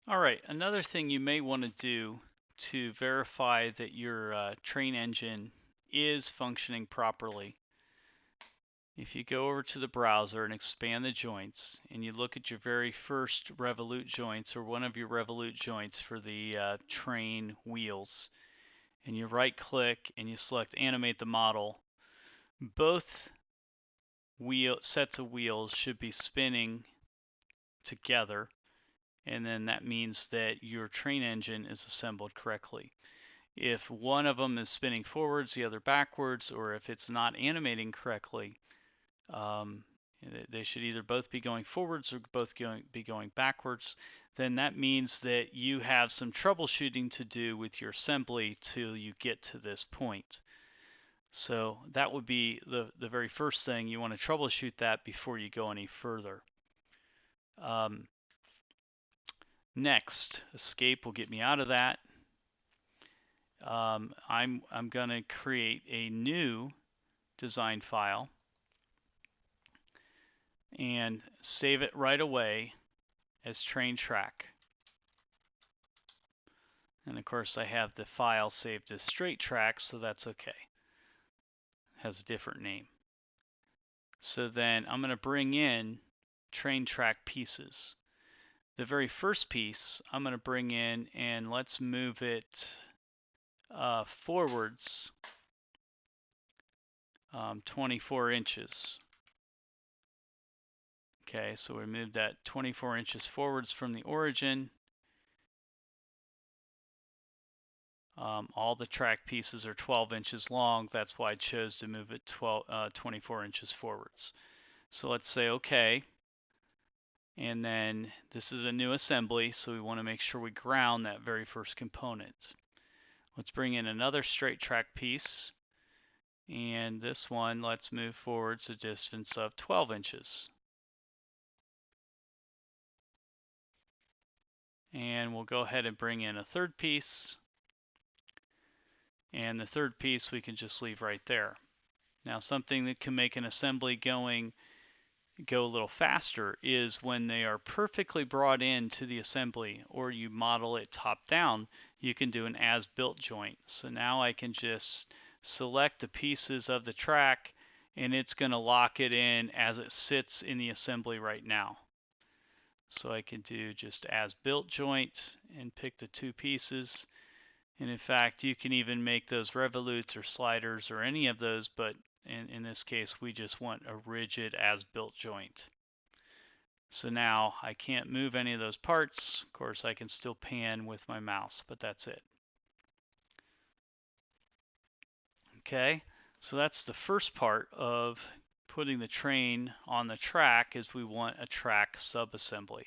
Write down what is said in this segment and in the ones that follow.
All right, another thing you may want to do to verify that your train engine is functioning properly, if you go over to the browser and expand the joints, and you look at your very first revolute joints or one of your revolute joints for the train wheels, and you right click and you select animate the model, both sets of wheels should be spinning together, and then that means that your train engine is assembled correctly. If one of them is spinning forwards, the other backwards, or if it's not animating correctly, um, they should either both be going forwards or both be going backwards, then that means that you have some troubleshooting to do with your assembly till you get to this point. So that would be the very first thing. You want to troubleshoot that before you go any further. Um, Next, escape will get me out of that. I'm going to create a new design file and save it right away as train track. And of course I have the file saved as straight track, so that's okay. It has a different name. So then I'm going to bring in train track pieces. The very first piece I'm going to bring in, and let's move it forwards 24 inches. Okay, so we moved that 24 inches forwards from the origin. All the track pieces are 12 inches long. That's why I chose to move it 24 inches forwards. So let's say OK. And then this is a new assembly, so we want to make sure we ground that very first component. Let's bring in another straight track piece. And this one, let's move forwards a distance of 12 inches. And we'll go ahead and bring in a third piece. And the third piece we can just leave right there. Now, something that can make an assembly go a little faster is when they are perfectly brought into the assembly, or you model it top down, you can do an as-built joint. So now I can just select the pieces of the track, and it's going to lock it in as it sits in the assembly right now. So I can do just as-built joint and pick the two pieces. And in fact, you can even make those revolutes or sliders or any of those, but in this case, we just want a rigid as-built joint. So now I can't move any of those parts. Of course, I can still pan with my mouse, but that's it. Okay, so that's the first part of putting the train on the track, is we want a track subassembly.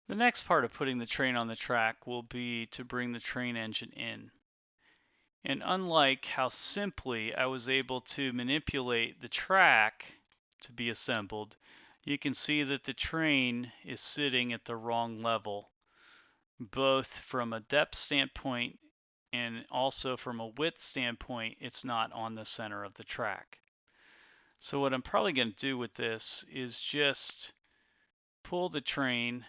The next part of putting the train on the track will be to bring the train engine in. And unlike how simply I was able to manipulate the track to be assembled, you can see that the train is sitting at the wrong level, both from a depth standpoint and also from a width standpoint. It's not on the center of the track. So what I'm probably going to do with this is just pull the train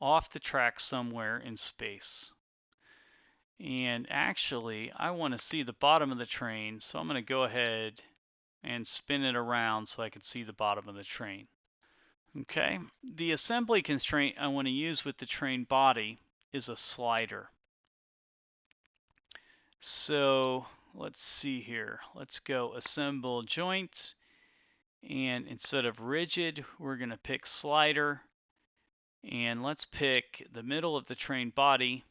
off the track somewhere in space. And actually, I want to see the bottom of the train, so I'm going to go ahead and spin it around so I can see the bottom of the train. Okay, the assembly constraint I want to use with the train body is a slider. So let's see here. Let's go assemble joint, and instead of rigid, we're going to pick slider. And let's pick the middle of the train body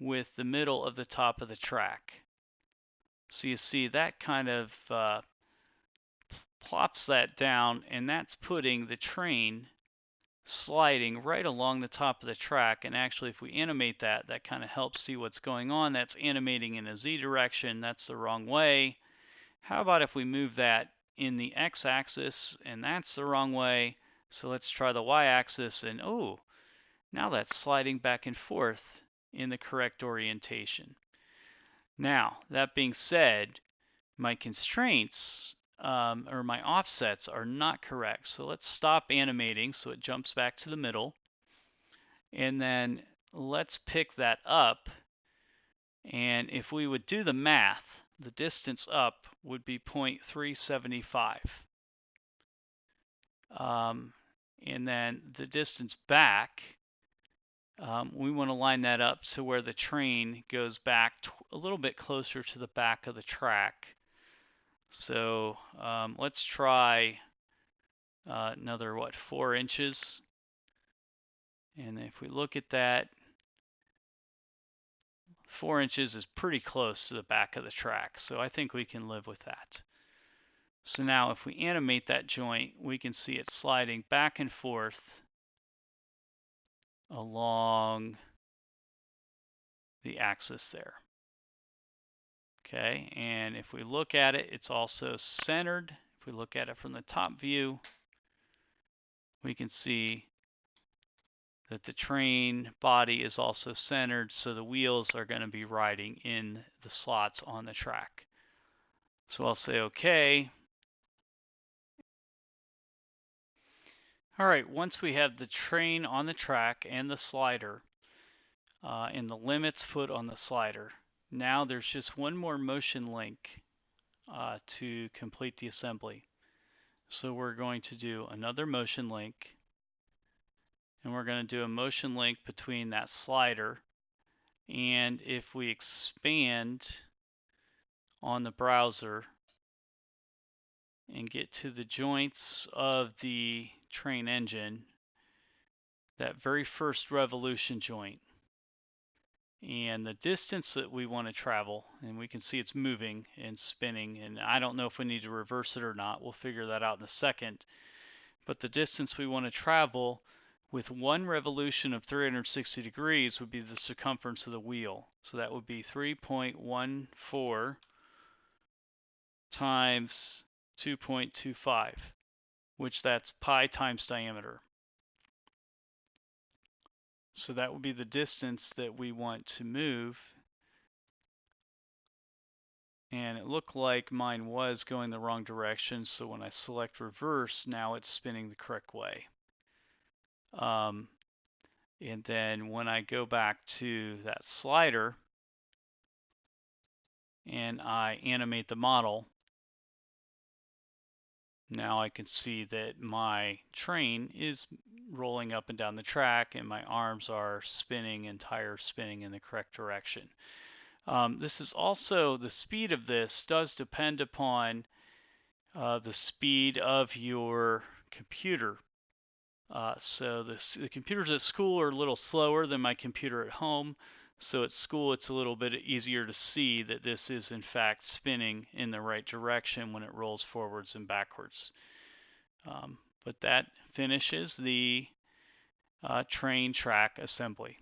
with the middle of the top of the track. So you see that kind of plops that down, and that's putting the train sliding right along the top of the track. And actually, if we animate that, that kind of helps see what's going on. That's animating in a Z direction. That's the wrong way. How about if we move that in the x-axis, and that's the wrong way. So let's try the y-axis, and oh, now that's sliding back and forth in the correct orientation. Now, that being said, my constraints or my offsets are not correct. So let's stop animating so it jumps back to the middle. And then let's pick that up. And if we would do the math, the distance up would be 0.375. And then the distance back, we want to line that up to where the train goes back a little bit closer to the back of the track. So let's try another, 4 inches. And if we look at that, 4 inches is pretty close to the back of the track. So I think we can live with that. So now if we animate that joint, we can see it sliding back and forth along the axis there. Okay, and if we look at it, it's also centered. If we look at it from the top view, we can see that the train body is also centered, so the wheels are going to be riding in the slots on the track. So I'll say OK. All right, once we have the train on the track and the slider, and the limits put on the slider, now there's just one more motion link to complete the assembly. So we're going to do another motion link, and we're going to do a motion link between that slider, and if we expand on the browser and get to the joints of the train engine, that very first revolution joint, and the distance that we want to travel, and we can see it's moving and spinning, and I don't know if we need to reverse it or not. We'll figure that out in a second. But the distance we want to travel with one revolution of 360 degrees would be the circumference of the wheel. So that would be 3.14 times 2.25, which that's pi times diameter. So that would be the distance that we want to move. And it looked like mine was going the wrong direction, so when I select reverse, now it's spinning the correct way. And then when I go back to that slider and I animate the model, now I can see that my train is rolling up and down the track and my arms are spinning and tires spinning in the correct direction. This is also, the speed of this does depend upon the speed of your computer. So the computers at school are a little slower than my computer at home. So at school, it's a little bit easier to see that this is in fact spinning in the right direction when it rolls forwards and backwards. But that finishes the train track assembly.